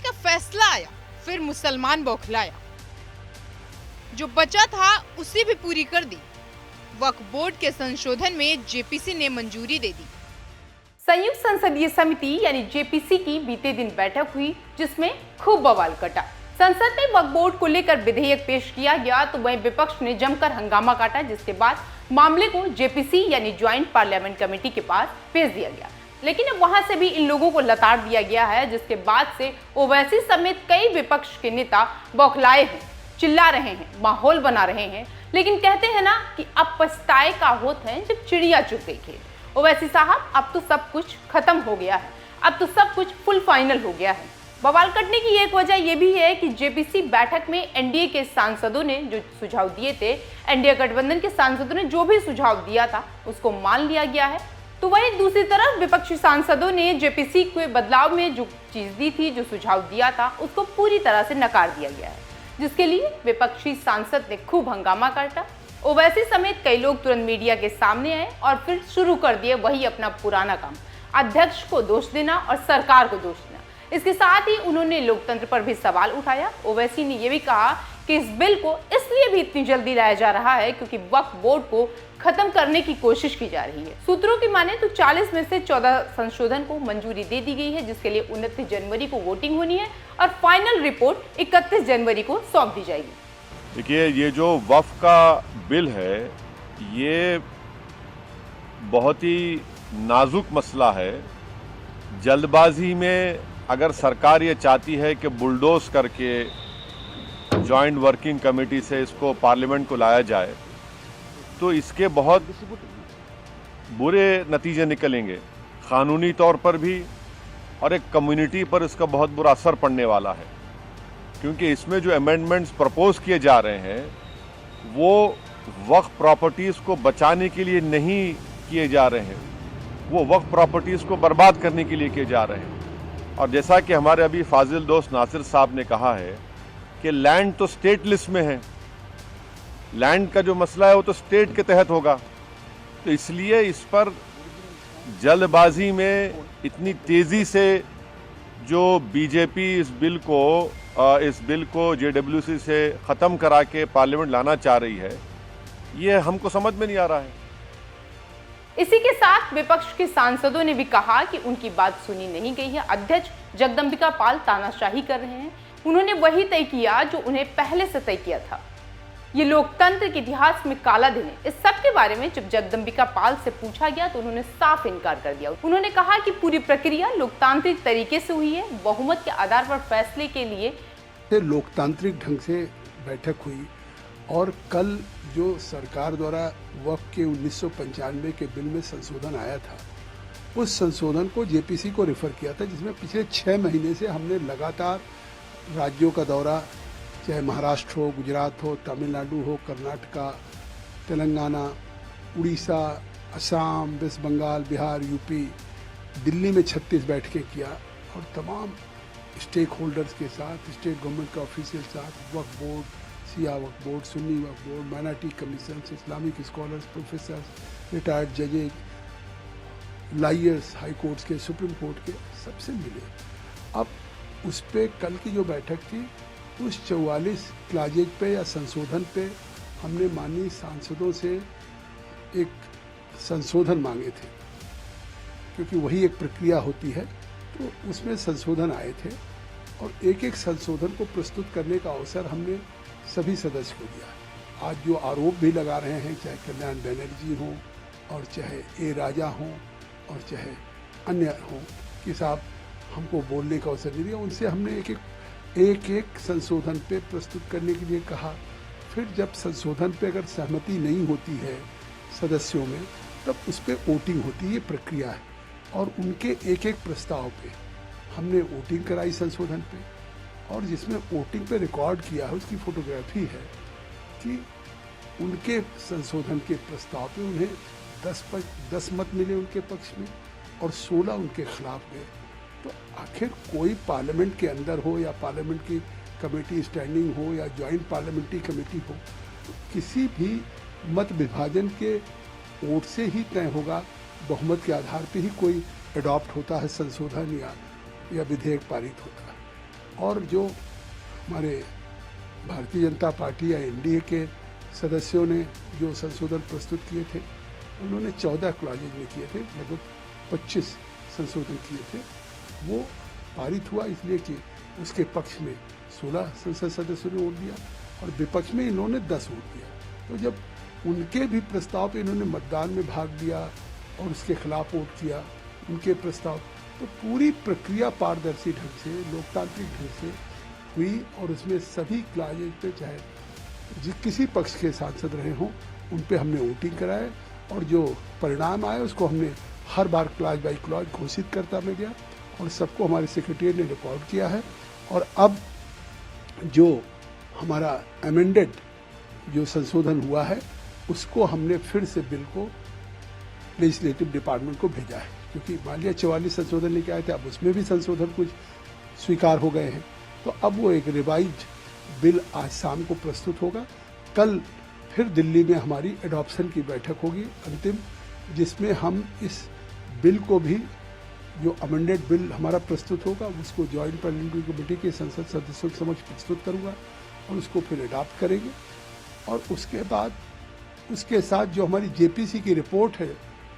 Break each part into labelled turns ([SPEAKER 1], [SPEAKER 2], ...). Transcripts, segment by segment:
[SPEAKER 1] का फैसला आया, फिर मुसलमान बौखलाया। जो बचा था उसे भी पूरी कर दी। वक्फ बोर्ड के संशोधन में जेपीसी ने मंजूरी दे दी।
[SPEAKER 2] संयुक्त संसदीय समिति यानी जेपीसी की बीते दिन बैठक हुई, जिसमें खूब बवाल कटा। संसद में वक्फ बोर्ड को लेकर विधेयक पेश किया गया तो वहीं विपक्ष ने जमकर हंगामा काटा, जिसके बाद मामले को जेपीसी यानी ज्वाइंट पार्लियामेंट कमेटी के पास भेज दिया गया। लेकिन अब वहां से भी इन लोगों को लताड़ दिया गया है, जिसके बाद से ओवैसी समेत कई विपक्ष के नेता बौखलाए हैं, चिल्ला रहे हैं, माहौल बना रहे हैं। लेकिन कहते हैं ना कि अब पछताए का होत है जब चिड़िया चुग गई खेत। ओवैसी साहब, अब तो सब कुछ खत्म हो गया है, अब तो सब कुछ फुल फाइनल हो गया है। बवाल करने की एक वजह यह भी है कि जेपीसी बैठक में एनडीए के सांसदों ने जो सुझाव दिए थे, एनडीए गठबंधन के सांसदों ने जो भी सुझाव दिया था उसको मान लिया गया है। तो वहीं दूसरी तरफ विपक्षी सांसदों ने जेपीसी के बदलाव में जो चीज दी थी, जो सुझाव दिया था, उसको पूरी तरह से नकार दिया गया है, जिसके लिए विपक्षी सांसद ने खूब हंगामा काटा। ओवैसी समेत कई लोग तुरंत मीडिया के सामने आए और फिर शुरू कर दिए वही अपना पुराना काम, अध्यक्ष को दोष देना और सरकार को दोष देना। इसके साथ ही उन्होंने लोकतंत्र पर भी सवाल उठाया। ओवैसी ने यह भी कहा कि इस बिल को इसलिए भी इतनी जल्दी लाया जा रहा है क्योंकि वक्फ बोर्ड को खत्म करने की कोशिश की जा रही है। सूत्रों की माने तो 40 में से 14 संशोधन को मंजूरी दे दी गई है, जिसके लिए 29 जनवरी को वोटिंग होनी है और फाइनल रिपोर्ट 31 जनवरी को सौंप दी जाएगी।
[SPEAKER 3] देखिए, ये जो वक्फ का बिल है, ये बहुत ही नाजुक मसला है। जल्दबाजी में अगर सरकार ये चाहती है कि बुलडोज करके जॉइंट वर्किंग कमेटी से इसको पार्लियामेंट को लाया जाए, तो इसके बहुत बुरे नतीजे निकलेंगे, कानूनी तौर पर भी और एक कम्युनिटी पर इसका बहुत बुरा असर पड़ने वाला है। क्योंकि इसमें जो अमेंडमेंट्स प्रपोज किए जा रहे हैं वो वक्फ प्रॉपर्टीज़ को बचाने के लिए नहीं किए जा रहे हैं, वो वक्फ प्रॉपर्टीज़ को बर्बाद करने के लिए किए जा रहे हैं। और जैसा कि हमारे अभी फाजिल दोस्त नासिर साहब ने कहा है कि लैंड तो स्टेट लिस्ट में है, लैंड का जो मसला है वो तो स्टेट के तहत होगा, तो इसलिए इस पर जल्दबाजी में इतनी तेज़ी से जो बीजेपी इस बिल को जेडब्ल्यूसी से ख़त्म करा के पार्लियामेंट लाना चाह रही है, ये हमको समझ में नहीं आ रहा है।
[SPEAKER 2] इसी के साथ विपक्ष के सांसदों ने भी कहा कि उनकी बात सुनी नहीं गई है। अध्यक्ष जगदम्बिका पाल तानाशाही कर रहे हैं, उन्होंने वही तय किया जो उन्हें पहले से तय किया था। ये लोकतंत्र के इतिहास में काला दिन है। इस सब के बारे में जब जगदम्बिका पाल से पूछा गया तो उन्होंने साफ इनकार कर दिया। उन्होंने कहा कि पूरी प्रक्रिया लोकतांत्रिक तरीके से हुई है, बहुमत के आधार पर फैसले के लिए
[SPEAKER 4] लोकतांत्रिक ढंग से बैठक हुई। और कल जो सरकार द्वारा वक्फ के 1995 के बिल में संशोधन आया था, उस संशोधन को जेपीसी को रेफर किया था, जिसमें पिछले 6 महीने से हमने लगातार राज्यों का दौरा, चाहे महाराष्ट्र हो, गुजरात हो, तमिलनाडु हो, कर्नाटका, तेलंगाना, उड़ीसा, असम, वेस्ट बंगाल, बिहार, यूपी, दिल्ली में 36 बैठकें किया और तमाम स्टेक होल्डर्स के साथ, स्टेट गवर्नमेंट के ऑफिशियल साथ, वक्फ बोर्ड, शिया वक्फ बोर्ड, सुन्नी वक्फ board, minority commission, Islamic scholars, professors, retired जजेज, लायर्स, हाई कोर्ट्स के, सुप्रीम कोर्ट के, सबसे मिले। अब उस पे कल की जो बैठक थी, उस 44 क्लाजेज पे या संशोधन पे हमने माननीय सांसदों से एक संशोधन मांगे थे, क्योंकि वही एक प्रक्रिया होती है। तो उसमें संशोधन आए थे और एक एक संशोधन को प्रस्तुत करने का अवसर हमने सभी सदस्य को दिया। आज जो आरोप भी लगा रहे हैं, चाहे कल्याण बनर्जी हों और चाहे ए राजा हों और चाहे अन्य हों कि साहब हमको बोलने का अवसर नहीं दिया, उनसे हमने एक एक संशोधन पे प्रस्तुत करने के लिए कहा। फिर जब संशोधन पे अगर सहमति नहीं होती है सदस्यों में, तब उस पर वोटिंग होती है। ये प्रक्रिया है और उनके एक एक प्रस्ताव पे हमने वोटिंग कराई संशोधन पे, और जिसमें वोटिंग पे रिकॉर्ड किया है उसकी फोटोग्राफी है कि उनके संशोधन के प्रस्ताव पे उन्हें 10 मत मिले उनके पक्ष में और 16 उनके खिलाफ गए। तो आखिर कोई पार्लियामेंट के अंदर हो या पार्लियामेंट की कमेटी स्टैंडिंग हो या जॉइंट पार्लियामेंट्री कमेटी हो, तो किसी भी मत विभाजन के वोट से ही तय होगा, बहुमत के आधार पर ही कोई अडॉप्ट होता है संशोधन या विधेयक पारित होता है। और जो हमारे भारतीय जनता पार्टी या एनडीए के सदस्यों ने जो संशोधन प्रस्तुत किए थे, उन्होंने 14 क्लॉजेज में किए थे, लगभग 25 संशोधन किए थे। वो पारित हुआ इसलिए कि उसके पक्ष में 16 संसद सदस्यों ने वोट दिया और विपक्ष में इन्होंने 10 वोट दिया। तो जब उनके भी प्रस्ताव पे इन्होंने मतदान में भाग लिया और उसके खिलाफ वोट किया उनके प्रस्ताव, तो पूरी प्रक्रिया पारदर्शी ढंग से, लोकतांत्रिक ढंग से हुई और उसमें सभी क्लॉजेज पे चाहे किसी पक्ष के सांसद रहे हों उन पे हमने वोटिंग कराए और जो परिणाम आए उसको हमने हर बार क्लॉज बाई क्लॉज घोषित करता में गया और सबको हमारे सेक्रेटरी ने रिकॉर्ड किया है। और अब जो हमारा अमेंडेड जो संशोधन हुआ है उसको हमने फिर से बिल को लेजिस्लेटिव डिपार्टमेंट को भेजा है, क्योंकि मान लिया 44 संशोधन लेके आए थे, अब उसमें भी संशोधन कुछ स्वीकार हो गए हैं। तो अब वो एक रिवाइज बिल आज शाम को प्रस्तुत होगा। कल फिर दिल्ली में हमारी एडॉप्शन की बैठक होगी अंतिम, जिसमें हम इस बिल को भी, जो अमेंडेड बिल हमारा प्रस्तुत होगा उसको जॉइंट पार्लियामेंट्री कमेटी के संसद सदस्यों के समक्ष प्रस्तुत करूँगा और उसको फिर अडॉप्ट करेंगे। और उसके बाद उसके साथ जो हमारी जेपीसी की रिपोर्ट है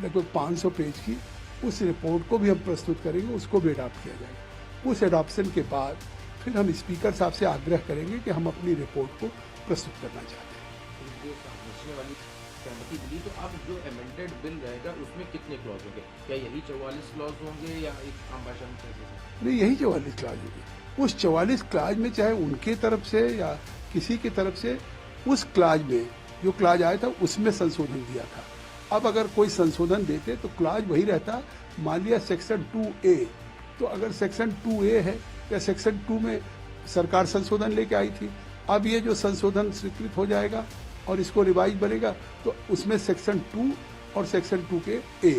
[SPEAKER 4] लगभग 500 पेज की, उस रिपोर्ट को भी हम प्रस्तुत करेंगे, उसको भी अडॉप्ट किया जाएगा। उस एडॉप्शन के बाद फिर हम स्पीकर साहब से आग्रह करेंगे कि हम अपनी रिपोर्ट को प्रस्तुत करना चाहते हैं।
[SPEAKER 5] जो समझने वाली सहमति मिली, तो अब जो अमेंडेड बिल रहेगा उसमें कितने क्लॉज होंगे? क्या यही 44 क्लॉज होंगे या एक आम भाषा में कैसे?
[SPEAKER 4] नहीं, यही 44 क्लॉज होगी। उस 44 क्लॉज में चाहे उनके तरफ से या किसी की तरफ से उस क्लॉज में जो क्लॉज आया था उसमें संशोधन दिया था। अब अगर कोई संशोधन देते तो क्लॉज वही रहता। मान लिया सेक्शन 2A, तो अगर सेक्शन 2A है या सेक्शन 2 में सरकार संशोधन लेके आई थी, अब ये जो संशोधन स्वीकृत हो जाएगा और इसको रिवाइज बनेगा तो उसमें सेक्शन 2 और सेक्शन 2 के A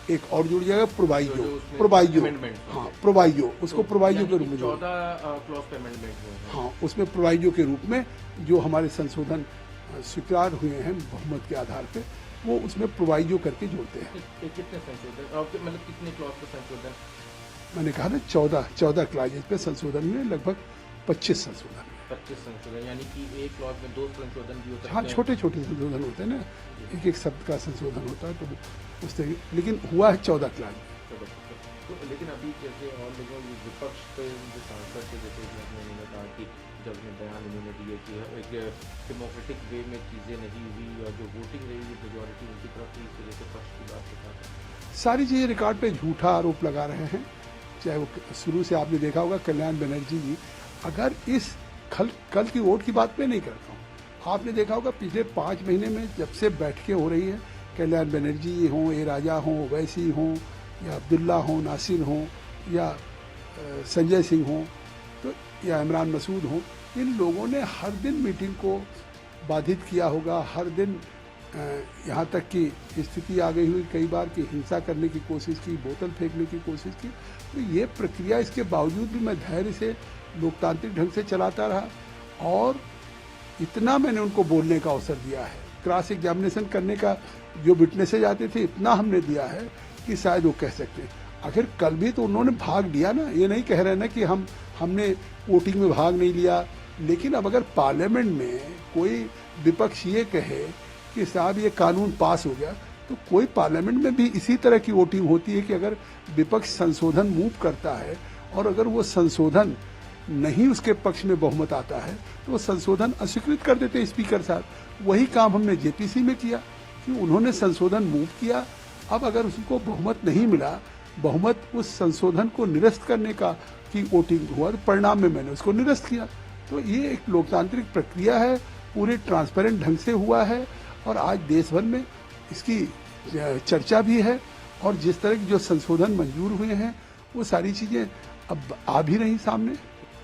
[SPEAKER 4] एक और जुड़ जाएगा, प्रोवाइजो। हाँ, प्रोवाइजो, उसको प्रोवाइजो के रूप में
[SPEAKER 5] 14 क्लॉज पे अमेंडमेंट हुए।
[SPEAKER 4] हाँ, उसमें प्रोवाइजो के रूप में जो हमारे संशोधन स्वीकार हुए हैं बहुमत के आधार पे, वो उसमें प्रोवाइजो करके जोड़ते हैं।
[SPEAKER 5] कितने संशोधन, मतलब कितने क्लॉज पे संशोधन?
[SPEAKER 4] मैंने कहा ना 14 क्लॉजेज पे संशोधन में लगभग 25 संशोधन।
[SPEAKER 5] 25 संशोधन, यानी कि एक क्लॉज में 2 संशोधन भी हो सकते हैं।
[SPEAKER 4] हाँ, छोटे छोटे संशोधन होते हैं ना, एक शब्द का संशोधन होता है, तो उस तरह, लेकिन हुआ है 14 क्लॉज।
[SPEAKER 5] तो लेकिन अभी जैसे और लोगों विपक्ष के जो सांसद थे, जैसे उन्होंने कहा कि जब अपने बयान उन्होंने दिए कि एक डेमोक्रेटिक वे में चीज़ें नहीं हुई और जो वोटिंग रही मेजॉरिटी उनकी तरफ थी, इस वजह से पक्ष की बात बताते
[SPEAKER 4] सारी चीज़ें रिकॉर्ड पे झूठा आरोप लगा रहे हैं। चाहे वो शुरू से आपने देखा होगा कल्याण बनर्जी जी, अगर इस कल की वोट की बात मैं नहीं करता हूँ, आपने देखा होगा पिछले 5 महीने में जब से बैठकें हो रही हैं, कल्याण बनर्जी हों, ए राजा हों, वैसी हों, या अब्दुल्ला हों, नासिर हों, या संजय सिंह हों, तो या इमरान मसूद हों, इन लोगों ने हर दिन मीटिंग को बाधित किया होगा। हर दिन यहाँ तक कि स्थिति आ गई हुई कई बार कि हिंसा करने की कोशिश की, बोतल फेंकने की कोशिश की। तो ये प्रक्रिया, इसके बावजूद भी मैं धैर्य से लोकतांत्रिक ढंग से चलाता रहा और इतना मैंने उनको बोलने का अवसर दिया है। क्रॉस एग्जामिनेशन करने का जो विटनेसेज आते थे, इतना हमने दिया है कि शायद वो कह सकते हैं। आखिर कल भी तो उन्होंने भाग लिया ना, ये नहीं कह रहे ना कि हमने वोटिंग में भाग नहीं लिया। लेकिन अब अगर पार्लियामेंट में कोई विपक्ष ये कहे कि साहब ये कानून पास हो गया, तो कोई पार्लियामेंट में भी इसी तरह की वोटिंग होती है कि अगर विपक्ष संशोधन मूव करता है और अगर वो संशोधन नहीं उसके पक्ष में बहुमत आता है तो वो संशोधन अस्वीकृत कर देते हैं स्पीकर साहब। वही काम हमने जेपीसी में किया कि उन्होंने संशोधन मूव किया। अब अगर उसको बहुमत नहीं मिला, बहुमत उस संशोधन को निरस्त करने का की वोटिंग हुआ, तो परिणाम में मैंने उसको निरस्त किया। तो ये एक लोकतांत्रिक प्रक्रिया है, पूरे ट्रांसपेरेंट ढंग से हुआ है और आज देश भर में इसकी चर्चा भी है। और जिस तरह के जो संशोधन मंजूर हुए हैं वो सारी चीजें अब आ भी रही सामने।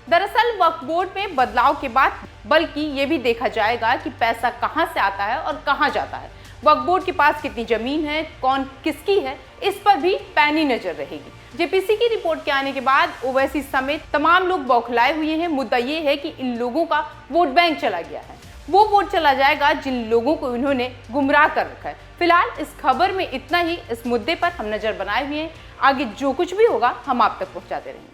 [SPEAKER 2] दरअसल वक्फ बोर्ड में बदलाव के बाद बल्कि ये भी देखा जाएगा कि पैसा कहां से आता है और कहां जाता है। वक्फ बोर्ड के पास कितनी जमीन है, कौन किसकी है, इस पर भी पैनी नजर रहेगी। जेपीसी की रिपोर्ट के आने के बाद ओवैसी समेत तमाम लोग बौखलाए हुए हैं। मुद्दा ये है कि इन लोगों का वोट बैंक चला गया है। वो वोट चला जाएगा जिन लोगों को इन्होंने गुमराह कर रखा है। फिलहाल इस खबर में इतना ही। इस मुद्दे पर हम नजर बनाए हुए हैं, आगे जो कुछ भी होगा हम आप तक पहुंचाते रहेंगे।